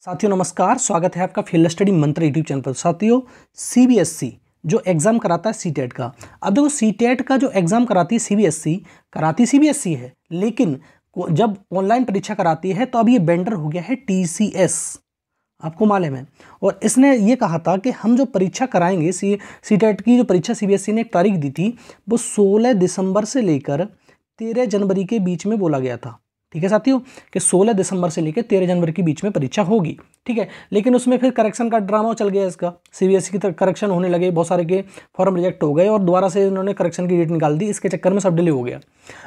साथियों नमस्कार, स्वागत है आपका फील्ड स्टडी मंत्र यूट्यूब चैनल पर। साथियों सीबीएसई जो एग्ज़ाम कराता है सीटेट का, अब देखो सीटेट का जो एग्ज़ाम कराती है सीबीएसई है, लेकिन जब ऑनलाइन परीक्षा कराती है तो अब ये वेंडर हो गया है टीसीएस, आपको मालूम है। और इसने ये कहा था कि हम जो परीक्षा कराएंगे सीटेट की जो परीक्षा सीबीएसई ने एक तारीख दी थी वो 16 दिसंबर से लेकर 13 जनवरी के बीच में बोला गया था। ठीक है साथियों, कि 16 दिसंबर से लेकर 13 जनवरी के बीच में परीक्षा होगी। ठीक है, लेकिन उसमें फिर करेक्शन का ड्रामा चल गया इसका, सीबीएसई की तरफ करेक्शन होने लगे, बहुत सारे के फॉर्म रिजेक्ट हो गए और दोबारा से उन्होंने करेक्शन की डेट निकाल दी। इसके चक्कर में सब डिले हो गया।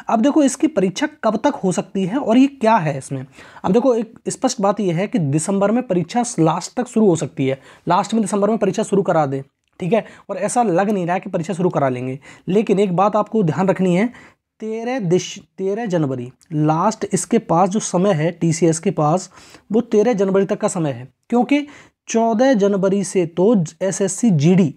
अब देखो इसकी परीक्षा कब तक हो सकती है और ये क्या है इसमें। अब देखो एक स्पष्ट बात यह है कि दिसंबर में परीक्षा लास्ट तक शुरू हो सकती है, लास्ट में दिसंबर में परीक्षा शुरू करा दे। ठीक है, और ऐसा लग नहीं रहा है कि परीक्षा शुरू करा लेंगे। लेकिन एक बात आपको ध्यान रखनी है, 13 जनवरी लास्ट इसके पास जो समय है टीसीएस के पास वो 13 जनवरी तक का समय है, क्योंकि 14 जनवरी से तो एसएससी जीडी,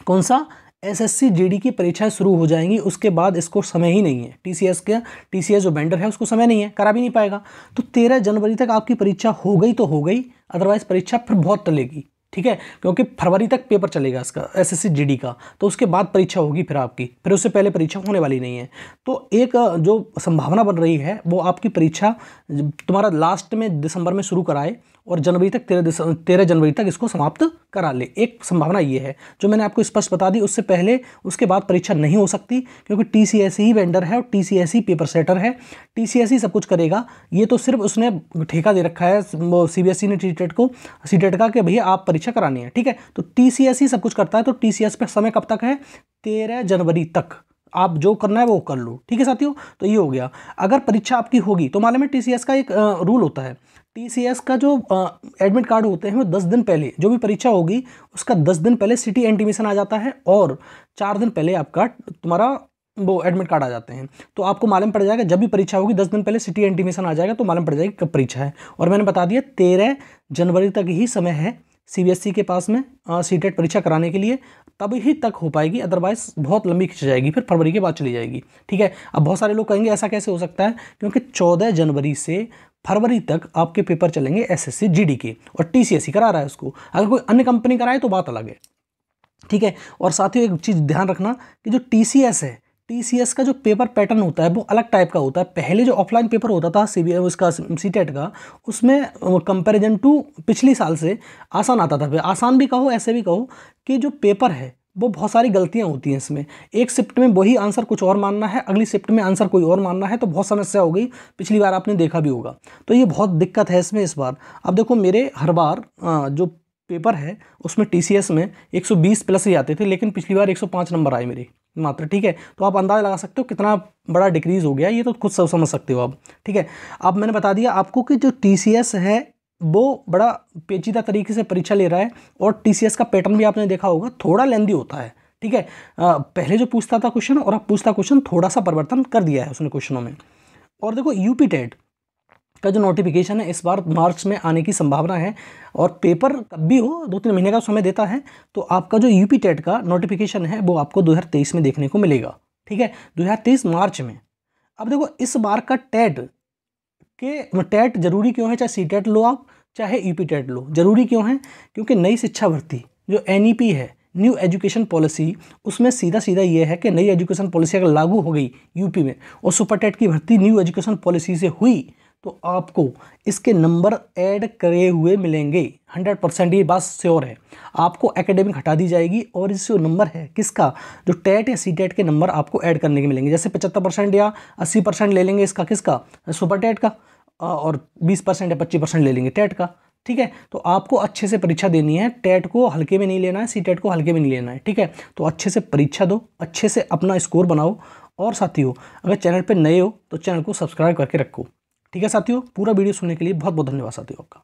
कौन सा एसएससी जीडी की परीक्षाएं शुरू हो जाएंगी। उसके बाद इसको समय ही नहीं है, टीसीएस जो वेंडर है उसको समय नहीं है, करा भी नहीं पाएगा। तो 13 जनवरी तक आपकी परीक्षा हो गई तो हो गई, अदरवाइज परीक्षा फिर बहुत टलेगी। ठीक है, क्योंकि फरवरी तक पेपर चलेगा इसका एसएससी जीडी का, तो उसके बाद परीक्षा होगी फिर आपकी, फिर उससे पहले परीक्षा होने वाली नहीं है। तो एक जो संभावना बन रही है वो आपकी परीक्षा तुम्हारा लास्ट में दिसंबर में शुरू कराए और जनवरी तक 13 जनवरी तक इसको समाप्त करा ले। एक संभावना ये है जो मैंने आपको स्पष्ट बता दी। उससे पहले उसके बाद परीक्षा नहीं हो सकती, क्योंकि टीसीएस ही वेंडर है और टीसीएस ही पेपर सेटर है, टीसीएस ही सब कुछ करेगा। ये तो सिर्फ उसने ठेका दे रखा है सीबीएसई ने सीटेट का कि भैया आप परीक्षा करानी है। ठीक है, तो टीसीएस ही सब कुछ करता है। तो टीसीएस पे समय कब तक है? 13 जनवरी तक आप जो करना है वो कर लो। ठीक है साथियों, तो ये हो गया। अगर परीक्षा आपकी होगी तो मालूम है टीसीएस का एक रूल होता है, टीसीएस का जो एडमिट कार्ड होते हैं वो 10 दिन पहले, जो भी परीक्षा होगी उसका 10 दिन पहले सिटी इंटीमेशन आ जाता है और 4 दिन पहले आपका तुम्हारा वो एडमिट कार्ड आ जाते हैं। तो आपको मालूम पड़ जाएगा जब भी परीक्षा होगी 10 दिन पहले सिटी इंटीमेशन आ जाएगा, तो मालूम पड़ जाएगी कब परीक्षा है। और मैंने बता दिया 13 जनवरी तक ही समय है सीबीएसई के पास में सीटेट परीक्षा कराने के लिए, तब ही तक हो पाएगी, अदरवाइज बहुत लंबी खिंच जाएगी, फिर फरवरी के बाद चली जाएगी। ठीक है, अब बहुत सारे लोग कहेंगे ऐसा कैसे हो सकता है, क्योंकि 14 जनवरी से फरवरी तक आपके पेपर चलेंगे एसएससी जीडी के और टीसीएस ही करा रहा है उसको। अगर कोई अन्य कंपनी कराए तो बात अलग है। ठीक है, और साथियों एक चीज़ ध्यान रखना कि जो टीसीएस है, टीसीएस का जो पेपर पैटर्न होता है वो अलग टाइप का होता है। पहले जो ऑफलाइन पेपर होता था उसका सीटेट का, उसमें कंपैरिजन टू पिछली साल से आसान आता था। आसान भी कहो, ऐसे भी कहो कि जो पेपर है वो बहुत सारी गलतियां होती हैं इसमें। एक शिफ्ट में वही आंसर कुछ और मानना है, अगली शिफ्ट में आंसर कोई और मानना है, तो बहुत समस्या हो गई। पिछली बार आपने देखा भी होगा, तो ये बहुत दिक्कत है इसमें इस बार। अब देखो मेरे हर बार जो पेपर है उसमें टीसीएस में 120 प्लस ही आते थे, लेकिन पिछली बार 105 नंबर आए मेरे मात्र। ठीक है, तो आप अंदाज़ा लगा सकते हो कितना बड़ा डिक्रीज़ हो गया, ये तो खुद सब समझ सकते हो आप। ठीक है, अब मैंने बता दिया आपको कि जो टीसीएस है वो बड़ा पेचीदा तरीके से परीक्षा ले रहा है और टीसीएस का पैटर्न भी आपने देखा होगा, थोड़ा लेंदी होता है। ठीक है, पहले जो पूछता था क्वेश्चन और अब पूछता क्वेश्चन थोड़ा सा परिवर्तन कर दिया है उसने क्वेश्चनों में। और देखो यूपी टेट का जो नोटिफिकेशन है इस बार मार्च में आने की संभावना है, और पेपर कब भी हो 2-3 महीने का समय देता है। तो आपका जो यूपी टेट का नोटिफिकेशन है वो आपको 2023 में देखने को मिलेगा। ठीक है, 2023 मार्च में। अब देखो इस बार का टेट जरूरी क्यों है, चाहे सीटेट लो आप चाहे यूपी टेट लो, जरूरी क्यों है? क्योंकि नई शिक्षा भर्ती जो एनईपी है, न्यू एजुकेशन पॉलिसी, उसमें सीधा सीधा ये है कि नई एजुकेशन पॉलिसी अगर लागू हो गई यूपी में और सुपर टेट की भर्ती न्यू एजुकेशन पॉलिसी से हुई तो आपको इसके नंबर ऐड करे हुए मिलेंगे 100%, ये बात श्योर है। आपको एकेडमिक हटा दी जाएगी और इस जो नंबर है किसका, जो टेट या सीटेट के नंबर आपको ऐड करने के मिलेंगे। जैसे 75% या 80% ले लेंगे इसका, किसका, सुपर टेट का, और 20% या 25% ले लेंगे टेट का। ठीक है, तो आपको अच्छे से परीक्षा देनी है, टेट को हल्के में नहीं लेना है, सीटेट को हल्के में नहीं लेना है। ठीक है, तो अच्छे से परीक्षा दो, अच्छे से अपना स्कोर बनाओ। और साथियों अगर चैनल पर नए हो तो चैनल को सब्सक्राइब करके रखो। ठीक है साथियों, पूरा वीडियो सुनने के लिए बहुत बहुत धन्यवाद साथियों आपका।